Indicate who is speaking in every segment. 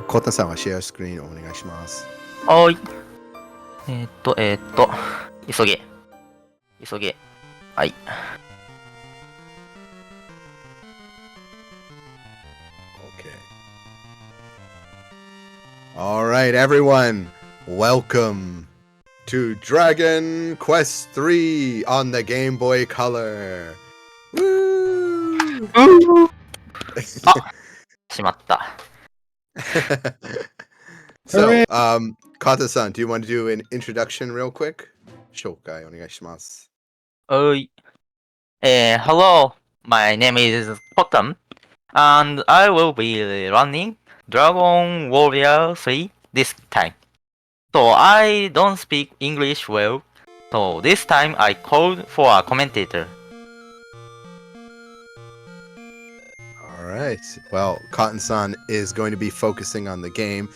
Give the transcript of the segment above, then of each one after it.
Speaker 1: コタさんはシェアスクリーンをお願いします。
Speaker 2: はい。急げ。急げ。はい。
Speaker 1: Okay. All right, everyone. Welcome to Dragon Quest 3 on the Game Boy Color. Woo!
Speaker 2: あ、しまった。
Speaker 1: So, Kata-san, do you want to do an introduction real quick? 紹介お願いします。
Speaker 2: はい。Hello. My name is Potam, and I will be running Dragon Warrior 3 this time. So I don't speak English well, so this time I called for a commentator.
Speaker 1: All right. Well, Cotton-san is going to be focusing on the game,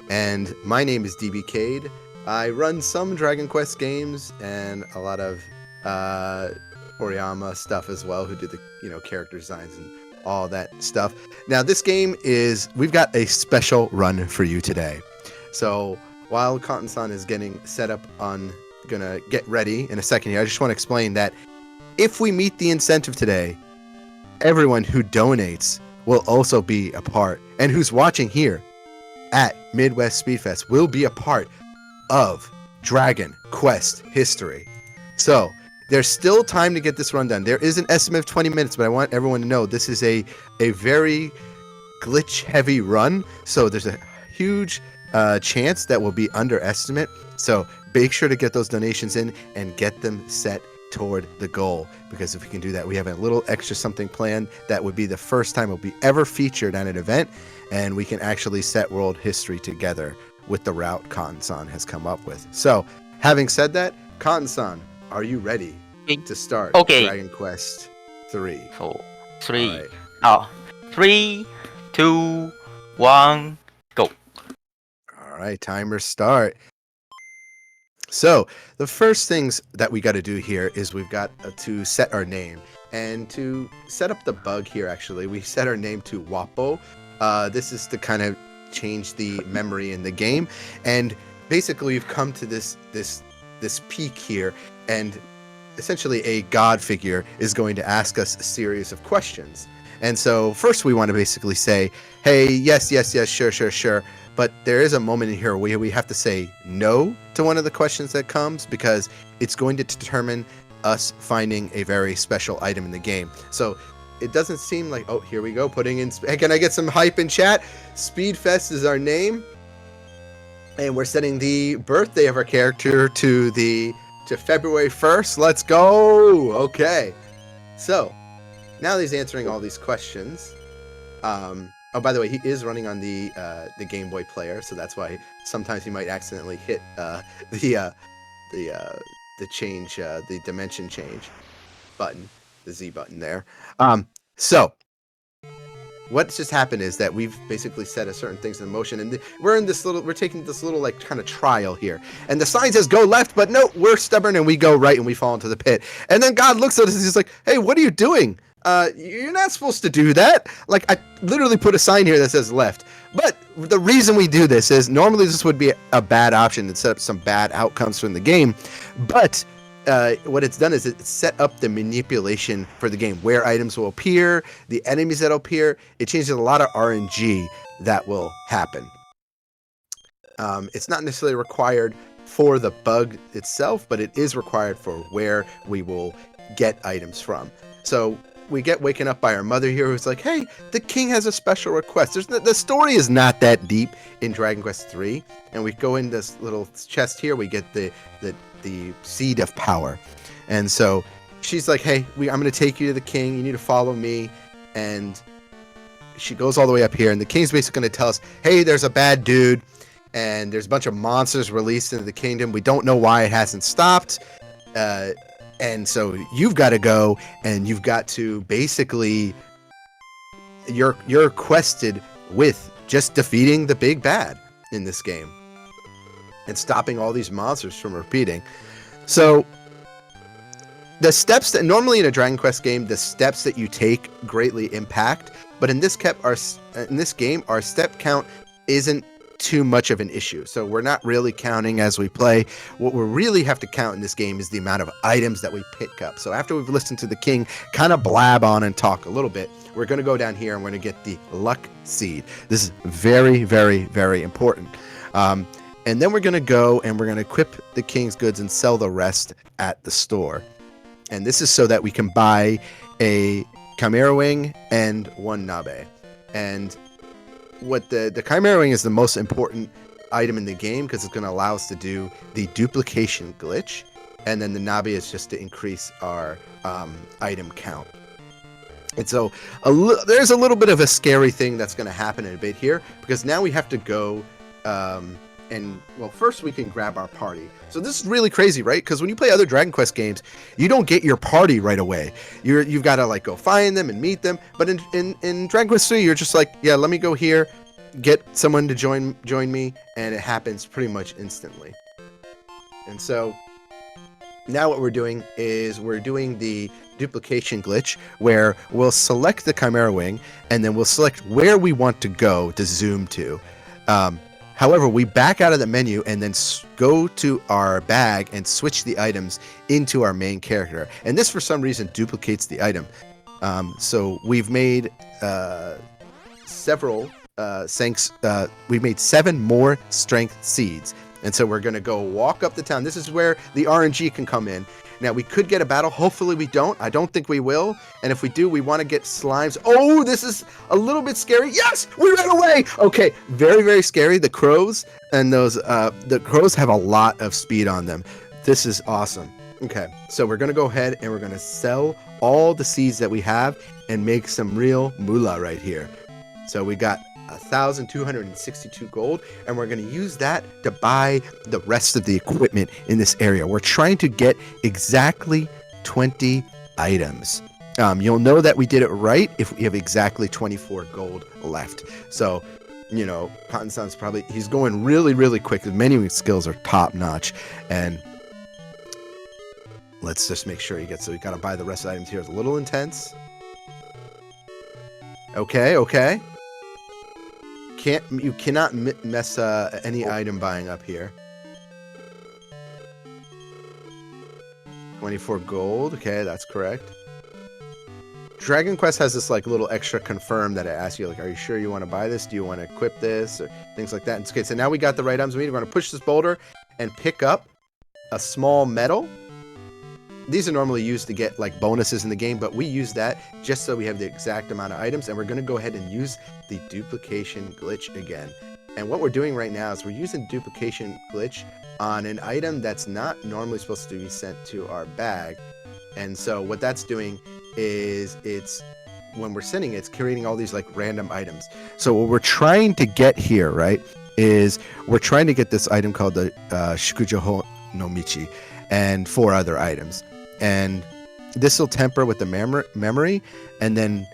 Speaker 1: and my name is DB Cade. I run some Dragon Quest games and a lot of Oriyama stuff as well, who did the character designs and all that stuff. Now, this game we've got a special run for you today. So while Cotton-san is getting set up gonna get ready in a second here, I just want to explain that if we meet the incentive today, everyone who donates will also be a part, and who's watching here at Midwest Speedfest will be a part of Dragon Quest history. So there's still time to get this run done. There is an estimate of 20 minutes, but I want everyone to know this is a very glitch heavy run, so there's a huge chance that will be underestimate. So make sure to get those donations in and get them set toward the goal, because if we can do that, we have a little extra something planned that would be the first time it'll be ever featured at an event, and we can actually set world history together with the route Cotton-san has come up with. So having said that, Cotton-san, are you ready to start Dragon Quest 3?
Speaker 2: So 3. Right. 3, 2, 1, go.
Speaker 1: All right, timer start. So the first things that we got to do here is we've got to set our name, and to set up the bug here, actually, we set our name to Wapo. This is to kind of change the memory in the game, and basically we've come to this peak here, and essentially a god figure is going to ask us a series of questions. And so first we want to basically say, hey, yes, sure. But there is a moment in here where we have to say no to one of the questions that comes, because it's going to determine us finding a very special item in the game. So it doesn't seem like, oh, here we go, putting in, can I get some hype in chat? Speedfest is our name. And we're setting the birthday of our character to February 1st. Let's go. Okay. So now that he's answering all these questions, oh, by the way, he is running on the Game Boy player, so that's why sometimes he might accidentally hit the dimension change button, the Z button there. So what's just happened is that we've basically set a certain things in motion, and we're taking this little like kind of trial here, and the sign says go left, but no, we're stubborn and we go right, and we fall into the pit. And then God looks at us and he's like, hey, what are you doing? You're not supposed to do that. Like, I literally put a sign here that says left. But the reason we do this is normally this would be a bad option and set up some bad outcomes from the game. But what it's done is it's set up the manipulation for the game, where items will appear, the enemies that appear. It changes a lot of RNG that will happen. It's not necessarily required for the bug itself, but it is required for where we will get items from. So we get waken up by our mother here, who's like, hey, the king has a special request. The story is not that deep in Dragon Quest 3, and we go in this little chest here, we get the seed of power. And so she's like, hey, I'm going to take you to the king, you need to follow me. And she goes all the way up here, and the king's basically going to tell us, hey, there's a bad dude, and there's a bunch of monsters released into the kingdom. We don't know why it hasn't stopped. And so you've got to go, and you've got to basically, you're quested with just defeating the big bad in this game and stopping all these monsters from repeating. So the steps that normally in a Dragon Quest game, the steps that you take greatly impact, but in this game, our step count isn't too much of an issue. So we're not really counting as we play. What we really have to count in this game is the amount of items that we pick up. So after we've listened to the king kind of blab on and talk a little bit, we're going to go down here and we're going to get the luck seed. This is very, very, very important. And then we're going to go and we're going to equip the king's goods and sell the rest at the store. And this is so that we can buy a Chimera Wing and 1 Nabe. And what the Chimera Wing is the most important item in the game because it's going to allow us to do the duplication glitch, and then the Nabe is just to increase our item count. And so there's a little bit of a scary thing that's going to happen in a bit here because now we have to go and well, first we can grab our party. So this is really crazy, right? Because when you play other Dragon Quest games, you don't get your party right away. You've got to like go find them and meet them. But in Dragon Quest 3, you're just like, yeah, let me go here, get someone to join me, and it happens pretty much instantly. And so now what we're doing is we're doing the duplication glitch where we'll select the Chimera Wing and then we'll select where we want to go to zoom to. However, we back out of the menu and then go to our bag and switch the items into our main character. And this, for some reason, duplicates the item. So we've made we've made 7 more strength seeds. And so we're going to go walk up the town. This is where the RNG can come in. Now, we could get a battle. Hopefully we don't. I don't think we will. And if we do, we want to get slimes. Oh, this is a little bit scary. Yes, we ran away. Okay, very, very scary. The crows and the crows have a lot of speed on them. This is awesome. Okay, so we're going to go ahead and we're going to sell all the seeds that we have and make some real moolah right here. So we got 1,262 gold, and we're going to use that to buy the rest of the equipment in this area. We're trying to get exactly 20 items. You'll know that we did it right if we have exactly 24 gold left. So, you know, Cotton-san's he's going really, really quick. The menuing skills are top notch, and let's just make sure he gets. So we got to buy the rest of the items here. It's a little intense. Okay. You cannot mess any item buying up here. 24 gold. Okay, that's correct. Dragon Quest has this like little extra confirm that it asks you, like, are you sure you want to buy this? Do you want to equip this? Or things like that. Okay, so now we got the right items we need. We're going to push this boulder and pick up a small medal. These are normally used to get like bonuses in the game, but we use that just so we have the exact amount of items, and we're going to go ahead and use the duplication glitch again. And what we're doing right now is we're using duplication glitch on an item that's not normally supposed to be sent to our bag. And so what that's doing is when we're sending it's creating all these like random items. So what we're trying to get here, right, is we're trying to get this item called the Shikujo no Michi and 4 other items. And this will temper with the memory, and then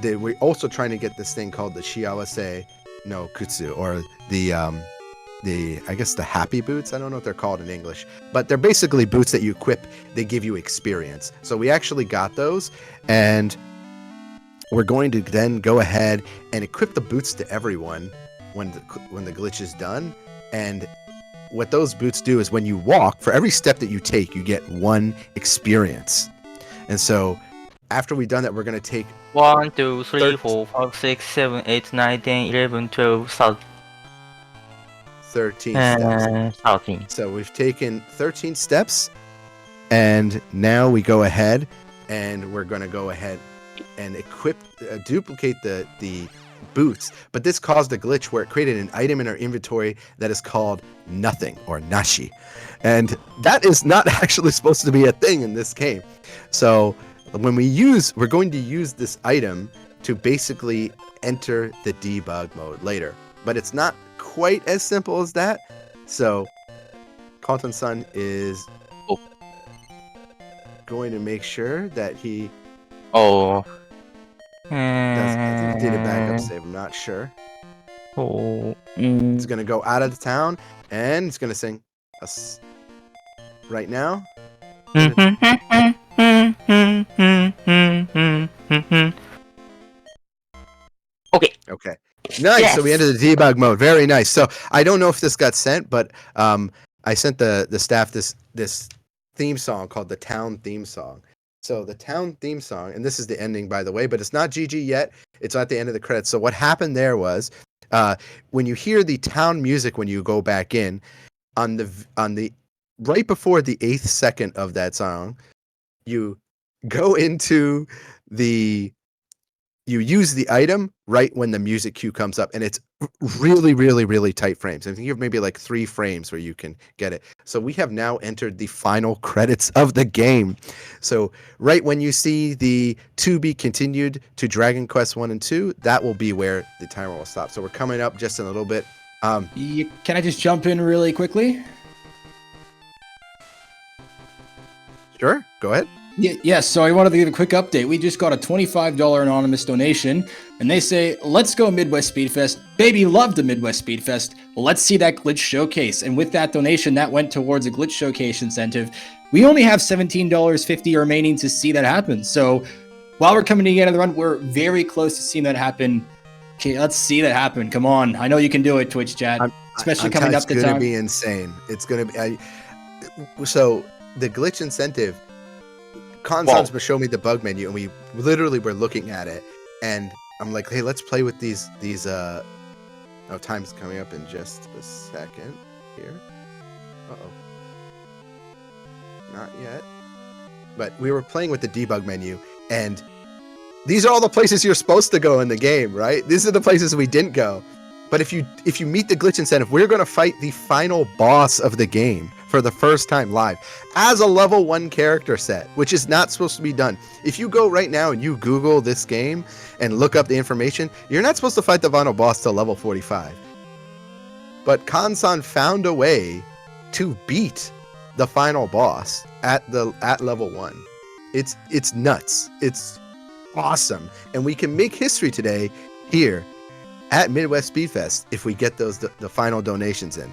Speaker 1: we're also trying to get this thing called the Shiawase no Kutsu, or the I guess the happy boots. I don't know what they're called in English, but they're basically boots that you equip. They give you experience. So we actually got those, and we're going to then go ahead and equip the boots to everyone when the glitch is done. And what those boots do is when you walk, for every step that you take, you get 1 experience. And so after we've done that, we're going to take
Speaker 2: 1, 2, 3, 4, 5, 6, 7, 8, 9, 10, 11, 12,
Speaker 1: 13 steps.
Speaker 2: 13.
Speaker 1: So we've taken 13 steps, and now we go ahead and we're going to go ahead and duplicate the boots. But this caused a glitch where it created an item in our inventory that is called nothing, or nashi. And that is not actually supposed to be a thing in this game. So when we're going to use this item to basically enter the debug mode later. But it's not quite as simple as that. So Cotton-san is going to make sure that he I think he did a backup save. I'm not sure. He's going to go out of the town, and he's going to sing us right now.
Speaker 2: Okay.
Speaker 1: Okay. Nice. So we
Speaker 2: Yes.
Speaker 1: entered the debug mode. Very nice. So I don't know if this got sent, but I sent the staff this theme song called the Town Theme Song. So the Town Theme Song, and this is the ending, by the way, but it's not GG yet. It's at the end of the credits. So what happened there was, when you hear the town music when you go back in, on the right before the 8th second of that song, you go into the you use the item right when the music cue comes up, and it's really, really, really tight frames. I think you have maybe like 3 frames where you can get it. So we have now entered the final credits of the game. So right when you see the to be continued to Dragon Quest 1 and 2, that will be where the timer will stop. So we're coming up just in a little bit.
Speaker 3: Can I just jump in really quickly?
Speaker 1: Sure, go ahead.
Speaker 3: Yes, so I wanted to give a quick update. We just got a $25 anonymous donation, and they say, let's go Midwest Speedfest. Baby loved the Midwest Speedfest. Well, let's see that glitch showcase. And with that donation, that went towards a glitch showcase incentive. We only have $17.50 remaining to see that happen. So while we're coming to the end of the run, we're very close to seeing that happen. Okay, let's see that happen. Come on. I know you can do it, Twitch chat. Especially coming up to time.
Speaker 1: It's going to be insane. It's going to be... So the glitch incentive... Constance showed me the bug menu, and we literally were looking at it, and I'm like, hey, let's play with these time's coming up in just a second here. Not yet. But we were playing with the debug menu, and these are all the places you're supposed to go in the game, right? These are the places we didn't go. But if you meet the glitch incentive, we're going to fight the final boss of the game for the first time live as a level 1 character set, which is not supposed to be done. If you go right now and you Google this game and look up the information, you're not supposed to fight the final boss till level 45. But Kansan found a way to beat the final boss at level 1. It's nuts. It's awesome. And we can make history today here at Midwest Speedfest if we get the final donations in.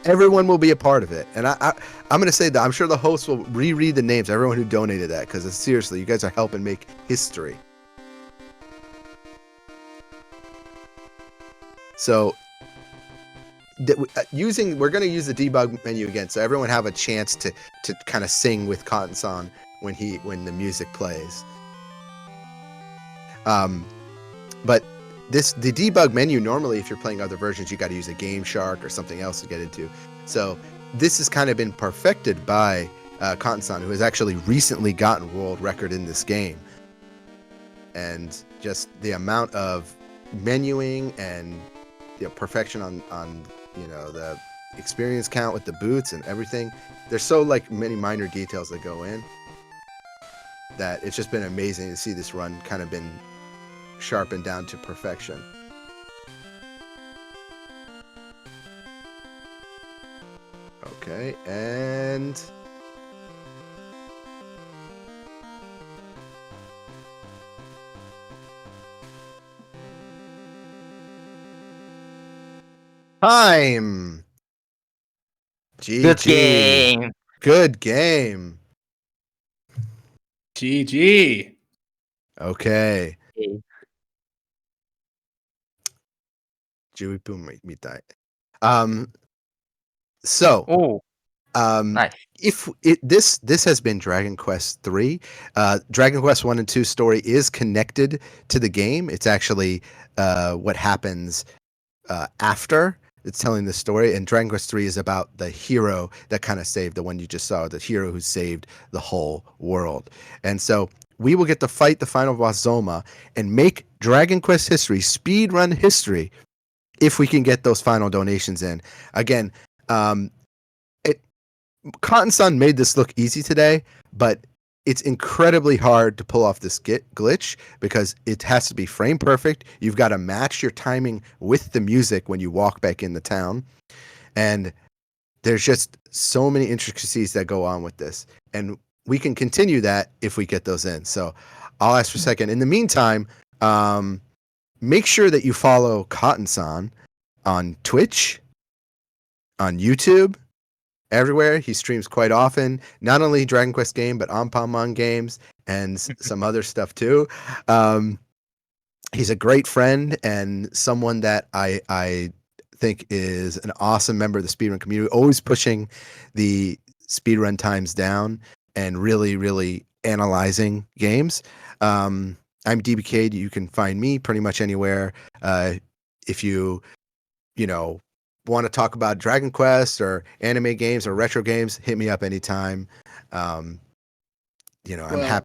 Speaker 1: Everyone will be a part of it, and I'm going to say that I'm sure the hosts will reread the names of everyone who donated that, because seriously, you guys are helping make history. So we're going to use the debug menu again, so everyone have a chance to kind of sing with Cotton-san when the music plays. But the debug menu, normally if you're playing other versions, you got to use a Game Shark or something else to get into. So this has kind of been perfected by Cotton-san, who has actually recently gotten world record in this game. And just the amount of menuing and perfection on the experience count with the boots and everything. There's so many minor details that go in that it's just been amazing to see this run kind of been sharpened down to perfection. Okay, and time. GG.
Speaker 2: Good game.
Speaker 1: Good game.
Speaker 3: GG.
Speaker 1: Okay. So
Speaker 2: Nice.
Speaker 1: if this has been Dragon Quest 3, Dragon Quest 1 and 2 story is connected to the game. It's actually what happens after. It's telling the story, and Dragon Quest 3 is about the hero that kind of saved, the one you just saw, the hero who saved the whole world. And so we will get to fight the final boss Zoma and make Dragon Quest history, speedrun history, if we can get those final donations in. Again, Cotton-san made this look easy today, but it's incredibly hard to pull off this glitch because it has to be frame perfect. You've got to match your timing with the music when you walk back in the town. And there's just so many intricacies that go on with this. And we can continue that if we get those in. So I'll ask for a second. In the meantime, make sure that you follow Cotton-san on Twitch, on YouTube, everywhere. He streams quite often, not only Dragon Quest game, but Anpanman games and some other stuff too. he's a great friend and someone that I think is an awesome member of the speedrun community, always pushing the speedrun times down and really, really analyzing games. I'm DBK. You can find me pretty much anywhere. If you want to talk about Dragon Quest or anime games or retro games, hit me up anytime. I'm
Speaker 3: Well,
Speaker 1: happy